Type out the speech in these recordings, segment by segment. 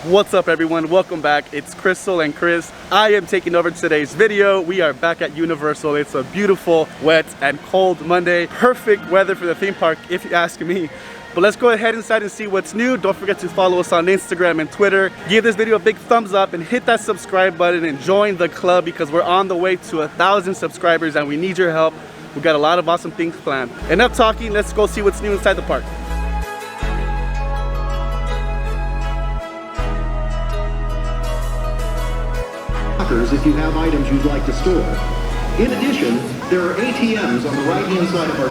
What's up everyone, welcome back. It's Cristal and Cris. I am taking over today's video. We are back at Universal. It's a beautiful, wet and cold Monday. Perfect weather for the theme park if you ask me. But let's go ahead inside and see what's new. Don't forget to follow us on Instagram and Twitter. Give this video a big thumbs up and hit that subscribe button and join the club because we're on the way to 1,000 subscribers and we need your help. We've got a lot of awesome things planned. Enough talking, let's go see what's new inside the park. If you have items you'd like to store. In addition, there are ATMs on the right-hand side of our...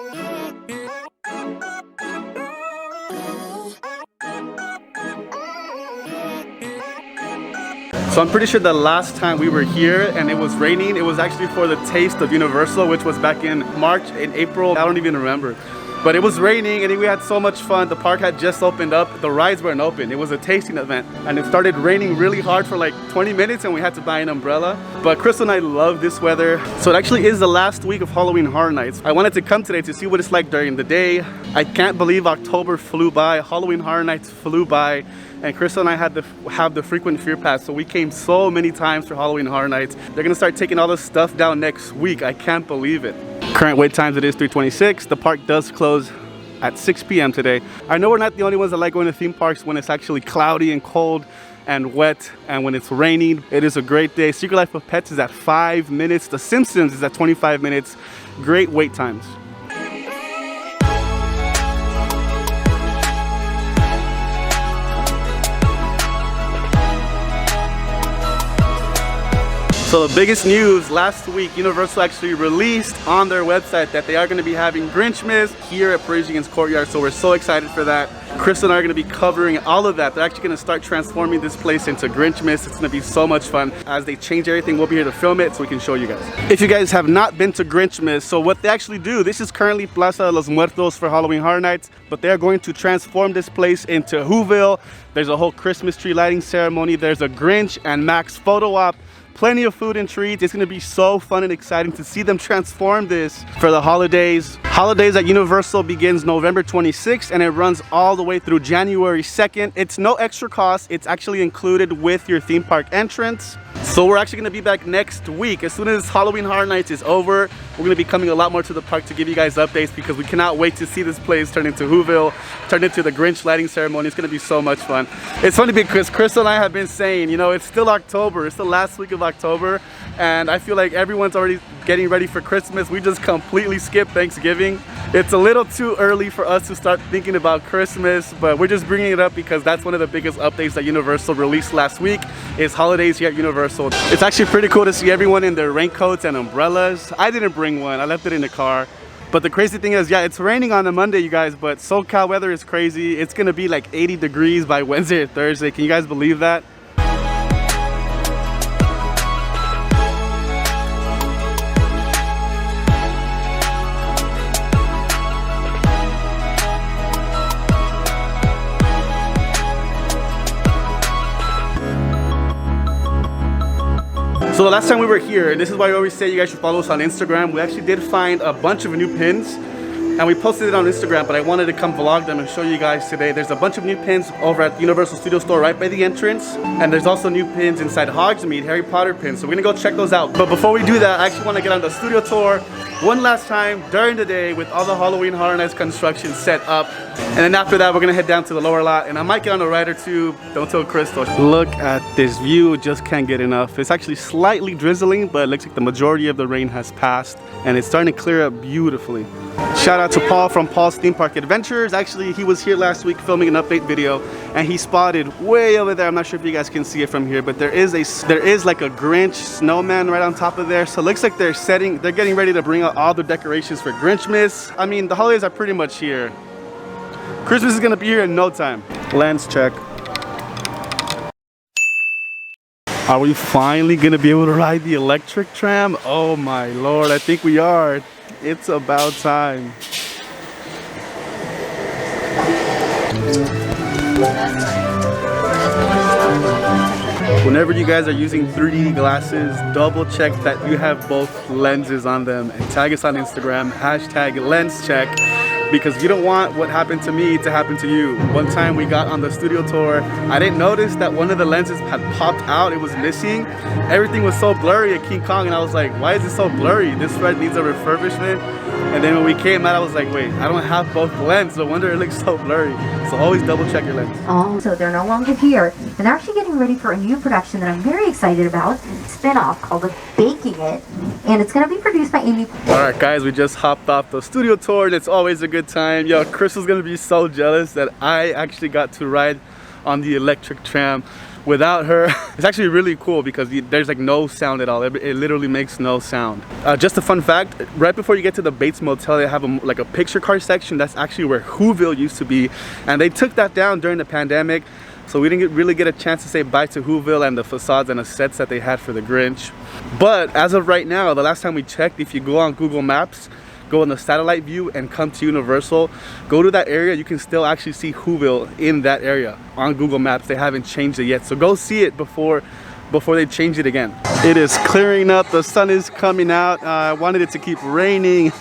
So I'm pretty sure the last time we were here and it was raining, it was actually for the Taste of Universal, which was back in March and April. I don't even remember. But it was raining and we had so much fun. The park had just opened up. The rides weren't open. It was a tasting event. And it started raining really hard for like 20 minutes and we had to buy an umbrella. But Cris and I love this weather. So it actually is the last week of Halloween Horror Nights. I wanted to come today to see what it's like during the day. I can't believe October flew by. Halloween Horror Nights flew by. And Cris and I had have the frequent fear pass, so we came so many times for Halloween Horror Nights. They're gonna start taking all this stuff down next week. I can't believe it. Current wait times, it is 3:26. The park does close at 6 p.m. today. I know we're not the only ones that like going to theme parks when it's actually cloudy and cold and wet and when it's raining. It is a great day. Secret Life of Pets is at 5 minutes. The Simpsons is at 25 minutes. Great wait times. So the biggest news last week, Universal actually released on their website that they are going to be having Grinchmas here at Parisian's Courtyard. So we're so excited for that. Cris and I are going to be covering all of that. They're actually going to start transforming this place into Grinchmas. It's going to be so much fun. As they change everything, we'll be here to film it so we can show you guys. If you guys have not been to Grinchmas, so what they actually do, this is currently Plaza de los Muertos for Halloween Horror Nights, but they're going to transform this place into Whoville. There's a whole Christmas tree lighting ceremony. There's a Grinch and Max photo op. Plenty of food and treats. It's gonna be so fun and exciting to see them transform this for the holidays. Holidays at Universal begins November 26th and it runs all the way through January 2nd. It's no extra cost. It's actually included with your theme park entrance. So we're actually gonna be back next week. As soon as Halloween Horror Nights is over, we're gonna be coming a lot more to the park to give you guys updates because we cannot wait to see this place turn into Whoville, turn into the Grinch lighting ceremony. It's gonna be so much fun. It's funny because Cris and I have been saying, you know, it's still October. It's the last week of October and I feel like everyone's already getting ready for Christmas. We just completely skipped Thanksgiving. It's a little too early for us to start thinking about Christmas, but we're just bringing it up because that's one of the biggest updates that Universal released last week is holidays here at Universal. It's actually pretty cool to see everyone in their raincoats and umbrellas. I didn't bring one, I left it in the car. But the crazy thing is, yeah, it's raining on a Monday, you guys, but SoCal weather is crazy. It's gonna be like 80 degrees by Wednesday or Thursday. Can you guys believe that? So the last time we were here, and this is why I always say you guys should follow us on Instagram, we actually did find a bunch of new pins and we posted it on Instagram, but I wanted to come vlog them and show you guys today. There's a bunch of new pins over at the Universal Studio Store right by the entrance, and there's also new pins inside Hogsmeade, Harry Potter pins, so we're gonna go check those out. But before we do that, I actually want to get on the studio tour one last time during the day with all the Halloween Horror Nights construction set up, and then after that we're gonna head down to the lower lot and I might get on a ride or two. Don't tell Cristal. Look at this view, just can't get enough. It's actually slightly drizzling, but it looks like the majority of the rain has passed and it's starting to clear up beautifully. Shout out to Paul from Paul's Theme Park Adventures. Actually, he was here last week filming an update video and he spotted way over there, I'm not sure if you guys can see it from here, but there is like a Grinch snowman right on top of there. So it looks like they're getting ready to bring out all the decorations for Grinchmas. I mean, the holidays are pretty much here. Christmas is gonna be here in no time. Lens check. Are we finally gonna be able to ride the electric tram? Oh my Lord, I think we are. It's about time. Whenever you guys are using 3D glasses, double check that you have both lenses on them and tag us on Instagram, #LensCheck. because you don't want what happened to me to happen to you. One time we got on the studio tour, I didn't notice that one of the lenses had popped out, it was missing. Everything was so blurry at King Kong, and I was like, why is it so blurry? This ride needs a refurbishment. And then when we came out, I was like, wait, I don't have both lenses, no wonder it looks so blurry. So always double check your lens. Oh, so they're no longer here, and they're actually getting ready for a new production that I'm very excited about. Spin-off called The Baking It, and it's going to be produced by Amy. Alright guys, we just hopped off the studio tour, and it's always a good time. Yo, Cris is gonna be so jealous that I actually got to ride on the electric tram without her. It's actually really cool because there's like no sound at all. It literally makes no sound. Just a fun fact, right before you get to the Bates Motel, they have like a picture car section. That's actually where Whoville used to be, and they took that down during the pandemic, so we didn't really get a chance to say bye to Whoville and the facades and the sets that they had for the Grinch. But as of right now, the last time we checked, if you go on Google Maps, go in the satellite view and come to Universal, go to that area, you can still actually see Whoville in that area on Google Maps. They haven't changed it yet, so go see it before they change it again. It is clearing up, the sun is coming out. I wanted it to keep raining,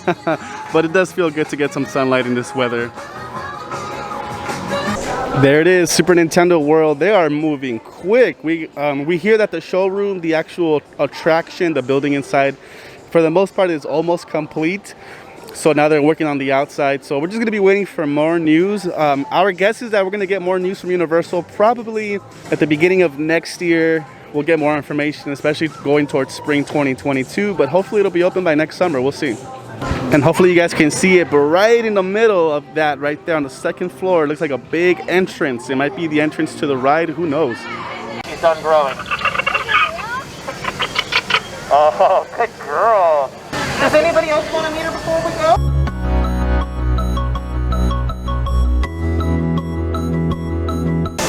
but it does feel good to get some sunlight in this weather. There it is, Super Nintendo World. They are moving quick. We hear that the showroom, the actual attraction, the building inside, for the most part is almost complete. So now they're working on the outside. So we're just gonna be waiting for more news. Our guess is that we're gonna get more news from Universal probably at the beginning of next year. We'll get more information, especially going towards spring 2022, but hopefully it'll be open by next summer. We'll see. And hopefully you guys can see it, but right in the middle of that, right there on the second floor, it looks like a big entrance. It might be the entrance to the ride, who knows? She's done growing. Oh, good girl. Does anybody else want to meet her before we go?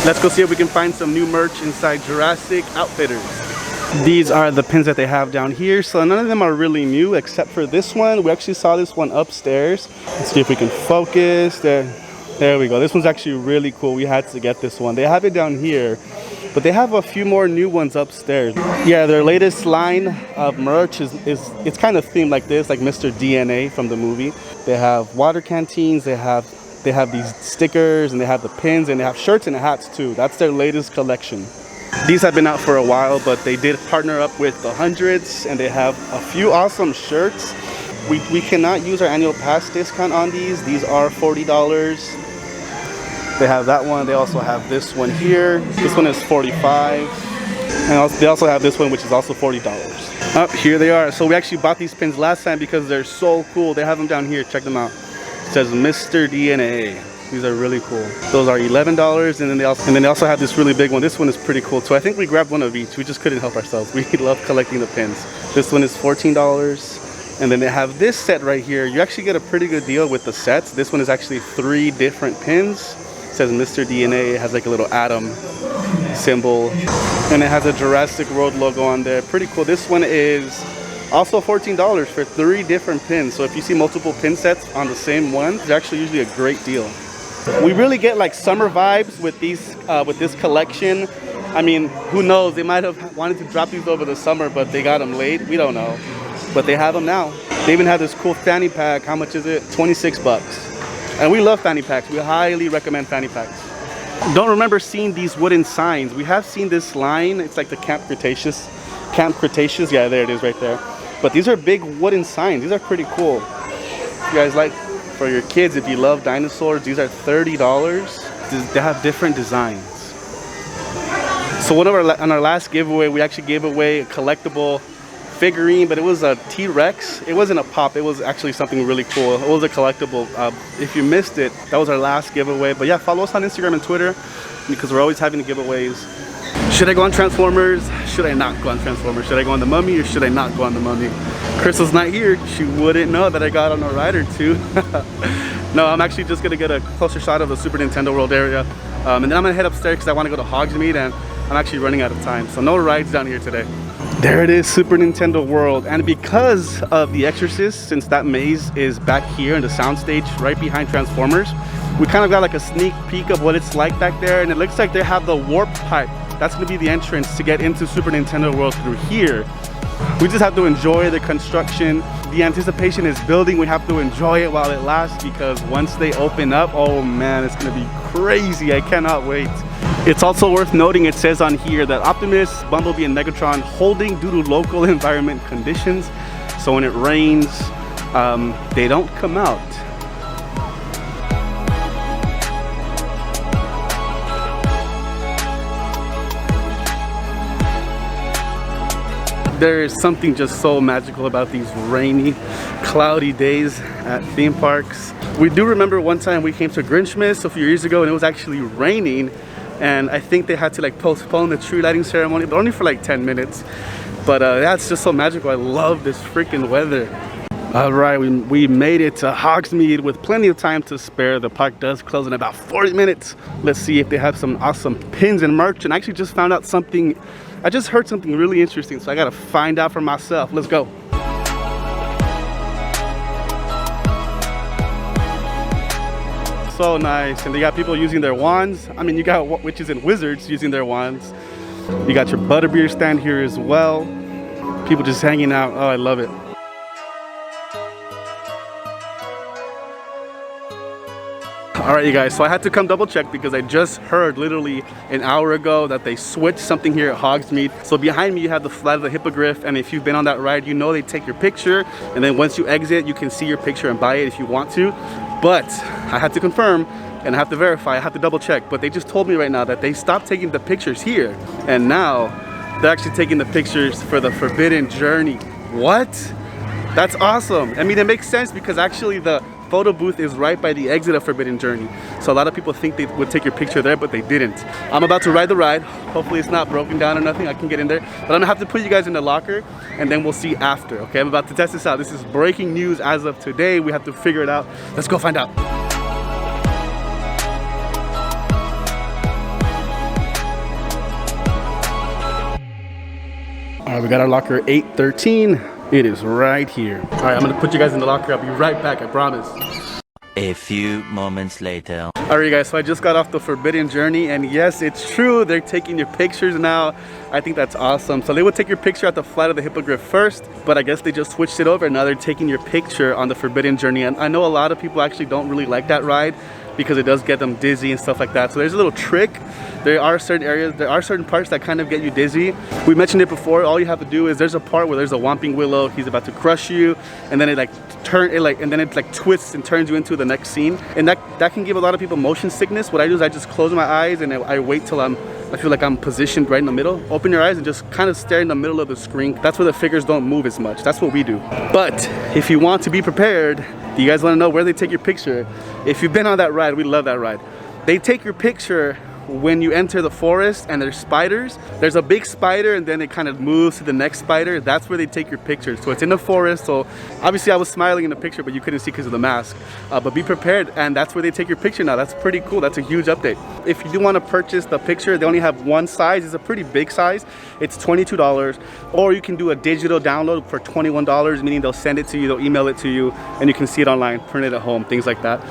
Let's go see if we can find some new merch inside Jurassic Outfitters. These are the pins that they have down here, so none of them are really new except for this one. We actually saw this one upstairs. Let's see if we can focus. There we go. This one's actually really cool. We had to get this one. They have it down here, but they have a few more new ones upstairs. Yeah, their latest line of merch it's kind of themed like this, like Mr. DNA from the movie. They have water canteens, they have these stickers, and they have the pins, and they have shirts and hats too. That's their latest collection. These have been out for a while, but they did partner up with the Hundreds, and they have a few awesome shirts. We cannot use our annual pass discount on these. These are $40. They have that one. They also have this one here. This one is $45. And they also have this one, which is also $40. Up here they are. So we actually bought these pins last time because they're so cool. They have them down here. Check them out. It says Mr. DNA. These are really cool. Those are $11, and then they also have this really big one. This one is pretty cool too. I think we grabbed one of each. We just couldn't help ourselves. We love collecting the pins. This one is $14, and then they have this set right here. You actually get a pretty good deal with the sets. This one is actually 3 different pins. It says Mr. DNA. It has like a little atom symbol, and it has a Jurassic World logo on there. Pretty cool. This one is also $14 for 3 different pins. So if you see multiple pin sets on the same one, it's actually usually a great deal. We really get like summer vibes with this collection. I mean, who knows? They might have wanted to drop these over the summer, but they got them late. We don't know, but they have them now. They even have this cool fanny pack. How much is it? 26 bucks. And we love fanny packs. We highly recommend fanny packs. Don't remember seeing these wooden signs. We have seen this line. It's like the Camp Cretaceous. Yeah, there it is right there. But these are big wooden signs. These are pretty cool. You guys like, for your kids, if you love dinosaurs, these are $30. They have different designs. So on our last giveaway, we actually gave away a collectible figurine, but it was a T-Rex. It wasn't a pop, it was actually something really cool. It was a collectible. If you missed it, that was our last giveaway. But yeah, follow us on Instagram and Twitter because we're always having giveaways. Should I go on Transformers? Should I not go on Transformers? Should I go on the Mummy or should I not go on the Mummy? Crystal's not here. She wouldn't know that I got on a ride or two. No, I'm actually just gonna get a closer shot of the Super Nintendo World area. And then I'm gonna head upstairs because I wanna go to Hogsmeade, and I'm actually running out of time. So no rides down here today. There it is, Super Nintendo World. And because of The Exorcist, since that maze is back here in the soundstage right behind Transformers, we kind of got like a sneak peek of what it's like back there. And it looks like they have the warp pipe. That's gonna be the entrance to get into Super Nintendo World through here. We just have to enjoy the construction. the anticipation is building. We have to enjoy it while it lasts, because once they open up, oh man, it's gonna be crazy. I cannot wait. It's also worth noting, it says on here that Optimus, Bumblebee, and Megatron holding due to local environment conditions. So when it rains, they don't come out. There is something just so magical about these rainy, cloudy days at theme parks. We do remember one time we came to Grinchmas a few years ago and it was actually raining, and I think they had to like postpone the tree lighting ceremony, but only for like 10 minutes. But that's just so magical. I love this freaking weather. All right, we made it to Hogsmeade with plenty of time to spare. The park does close in about 40 minutes. Let's see if they have some awesome pins and merch. And I actually just found out something. I just heard something really interesting, so I gotta find out for myself. Let's go. So nice. And they got people using their wands. I mean, you got witches and wizards using their wands. You got your butterbeer stand here as well. People just hanging out. Oh, I love it. All right, you guys, so I had to come double check because I just heard literally an hour ago that they switched something here at Hogsmeade. So behind me, you have the Flight of the Hippogriff, and if you've been on that ride, you know they take your picture, and then once you exit, you can see your picture and buy it if you want to. But I had to confirm, and I have to verify, I have to double check, but they just told me right now that they stopped taking the pictures here, and now they're actually taking the pictures for the Forbidden Journey. What? That's awesome. I mean, it makes sense because actually the photo booth is right by the exit of Forbidden Journey. So a lot of people think they would take your picture there, but they didn't. I'm about to ride the ride. Hopefully it's not broken down or nothing. I can get in there. But I'm gonna have to put you guys in the locker and then we'll see after, okay? I'm about to test this out. This is breaking news as of today. We have to figure it out. Let's go find out. All right, we got our locker 813. It is right here. All right, I'm gonna put you guys in the locker. I'll be right back, I promise. A few moments later. All right, guys, so I just got off the Forbidden Journey, and yes, it's true, they're taking your pictures now. I think that's awesome. So they would take your picture at the Flight of the Hippogriff first, but I guess they just switched it over, and now they're taking your picture on the Forbidden Journey. And I know a lot of people actually don't really like that ride because it does get them dizzy and stuff like that. So there's a little trick. There are certain areas, there are certain parts that kind of get you dizzy. We mentioned it before. All you have to do is there's a part where there's a Whomping Willow. He's about to crush you, and then it like twists and turns you into the next scene. And that can give a lot of people motion sickness. What I do is I just close my eyes and I wait till I feel like I'm positioned right in the middle. Open your eyes and just kind of stare in the middle of the screen. That's where the figures don't move as much. That's what we do. But if you want to be prepared, do you guys want to know where they take your picture? If you've been on that ride, we love that ride. They take your picture when you enter the forest and there's spiders. There's a big spider and then it kind of moves to the next spider. That's where they take your picture. So it's in the forest. So obviously I was smiling in the picture, but you couldn't see because of the mask. But be prepared, and that's where they take your picture now. That's pretty cool. That's a huge update. If you do want to purchase the picture, they only have one size. It's a pretty big size. It's $22. Or you can do a digital download for $21, meaning they'll send it to you, they'll email it to you, and you can see it online, print it at home, things like that.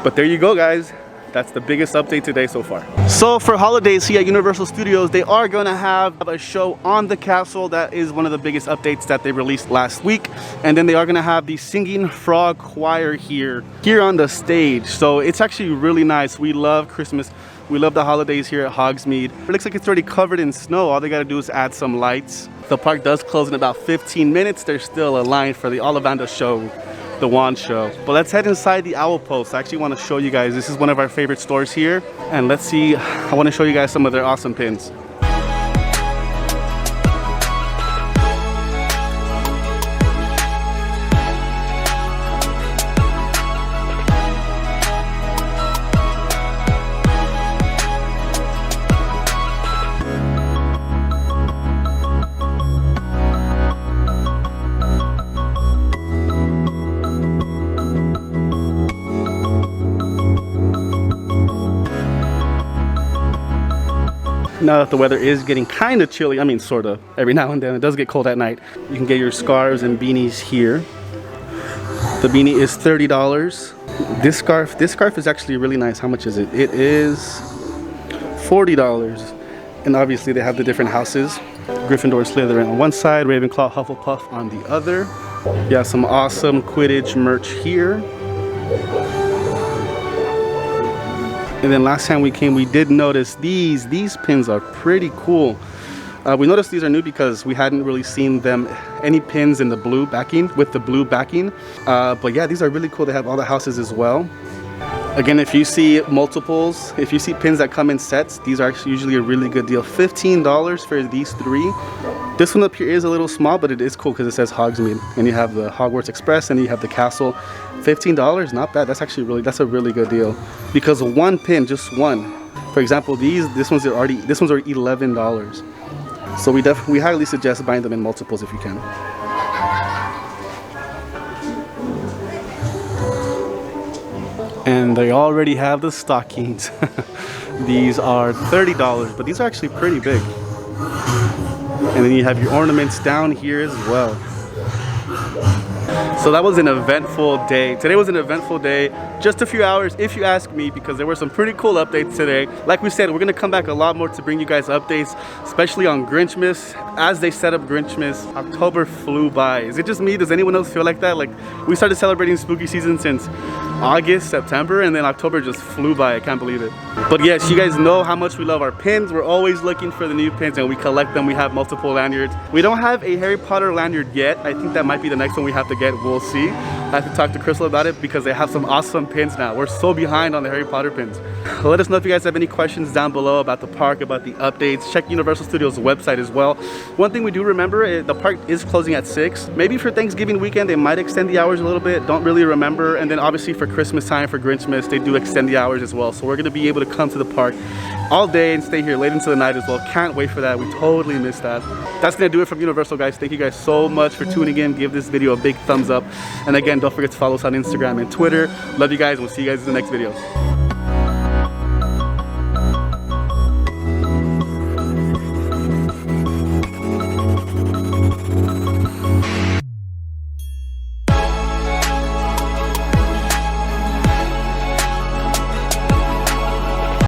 But there you go, guys. That's the biggest update today so far. So for holidays here at Universal Studios, they are gonna have a show on the castle. That is one of the biggest updates that they released last week. And then they are gonna have the Singing Frog Choir here on the stage. So it's actually really nice. We love Christmas. We love the holidays here at Hogsmeade. It looks like it's already covered in snow. All they gotta do is add some lights. The park does close in about 15 minutes. There's still a line for the Ollivander show, the wand show. But let's head inside the Owl Post. I actually want to show you guys. This is one of our favorite stores here. And let's see, I want to show you guys some of their awesome pins. Now that the weather is getting kind of chilly, I mean sort of, every now and then it does get cold at night, you can get your scarves and beanies here. The beanie is $30. This scarf is actually really nice. How much is it? It is $40. And obviously they have the different houses. Gryffindor, Slytherin on one side, Ravenclaw, Hufflepuff on the other. Yeah, some awesome Quidditch merch here. And then last time we came, we did notice these pins are pretty cool. We noticed these are new because we hadn't really seen any pins in the blue backing, with the blue backing. But yeah, these are really cool. They have all the houses as well. Again, if you see multiples, if you see pins that come in sets, these are actually usually a really good deal. $15 for these 3. This one up here is a little small, but it is cool because it says Hogsmeade. And you have the Hogwarts Express and you have the castle. $15, not bad. That's actually that's a really good deal. Because one pin, just one. For example, this one's already $11. So we highly suggest buying them in multiples if you can. And they already have the stockings. These are $30, but these are actually pretty big. And then you have your ornaments down here as well. So that was an eventful day. Today was an eventful day. Just a few hours, if you ask me, because there were some pretty cool updates today. Like we said, we're gonna come back a lot more to bring you guys updates, especially on Grinchmas. As they set up Grinchmas, October flew by. Is it just me? Does anyone else feel like that? Like, we started celebrating spooky season since August, September, and then October just flew by. I can't believe it. But yes, you guys know how much we love our pins. We're always looking for the new pins and we collect them. We have multiple lanyards. We don't have a Harry Potter lanyard yet. I think that might be the next one we have to get. We'll see. I have to talk to Cristal about it because they have some awesome pins now. We're so behind on the Harry Potter pins. Let us know if you guys have any questions down below about the park, about the updates. Check Universal Studios website as well. One thing we do remember, the park is closing at 6. Maybe for Thanksgiving weekend, they might extend the hours a little bit. Don't really remember. And then obviously for Christmas time, for Grinchmas, they do extend the hours as well. So we're gonna be able to come to the park all day and stay here late into the night as well. Can't wait for that. We totally missed that. That's gonna do it from Universal, guys. Thank you guys so much for tuning in. Give this video a big thumbs up. And again, don't forget to follow us on Instagram and Twitter. Love you guys, and we'll see you guys in the next video.